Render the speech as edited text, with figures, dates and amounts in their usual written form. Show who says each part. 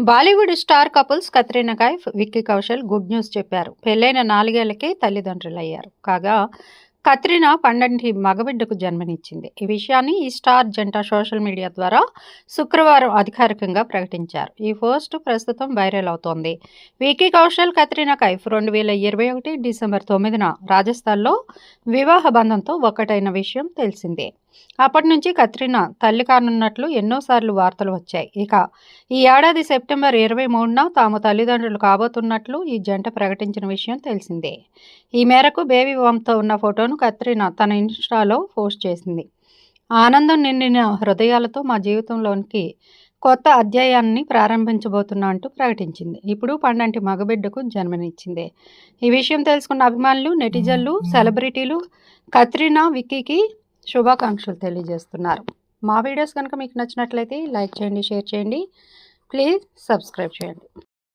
Speaker 1: Bollywood star couples Katrina Kaif, Vicky Kaushal good news చెప్పారు. పెళ్లైన 4 ఏళ్లకే తల్లిదండ్రులయ్యారు. కాగా కత్రినా పండంటి మగబిడ్డకు జన్మనిచ్చింది. ఈ విషయాన్ని ఈ స్టార్ జంట సోషల్ మీడియా ద్వారా శుక్రవారం అధికారికంగా ప్రకటించారు. ఈ పోస్ట్ ప్రస్తుతం వైరల్ అవుతోంది. విక్కీ కౌశల్, కత్రినా కైఫ్ 2021 డిసెంబర్ 9న రాజస్థాన్లో వివాహ బంధంతో ఒక్కటైన విషయం తెలిసిందే. అప్పటి నుంచి కత్రినా తల్లి కానున్నట్లు ఎన్నోసార్లు వార్తలు వచ్చాయి. ఇక ఈ ఏడాది సెప్టెంబర్ 23న తాము తల్లిదండ్రులు కాబోతున్నట్లు ఈ జంట ప్రకటించిన విషయం తెలిసిందే. ఈ మేరకు బేబీ బంప్తో ఉన్న ఫోటోను కత్రినా తన ఇన్స్టాలో పోస్ట్ చేసింది. ఆనందం నిండిన హృదయాలతో మా జీవితంలోనికి కొత్త అధ్యాయాన్ని ప్రారంభించబోతున్నా అంటూ ప్రకటించింది. ఇప్పుడు పండంటి మగబిడ్డకు జన్మనిచ్చింది. ఈ విషయం తెలుసుకున్న అభిమానులు, నెటిజన్లు, సెలబ్రిటీలు కత్రినా, విక్కీకి శుభాకాంక్షలు తెలియజేస్తున్నారు. మా వీడియోస్ కనుక మీకు నచ్చినట్లయితే లైక్ చేయండి, షేర్ చేయండి, ప్లీజ్ సబ్స్క్రైబ్ చేయండి.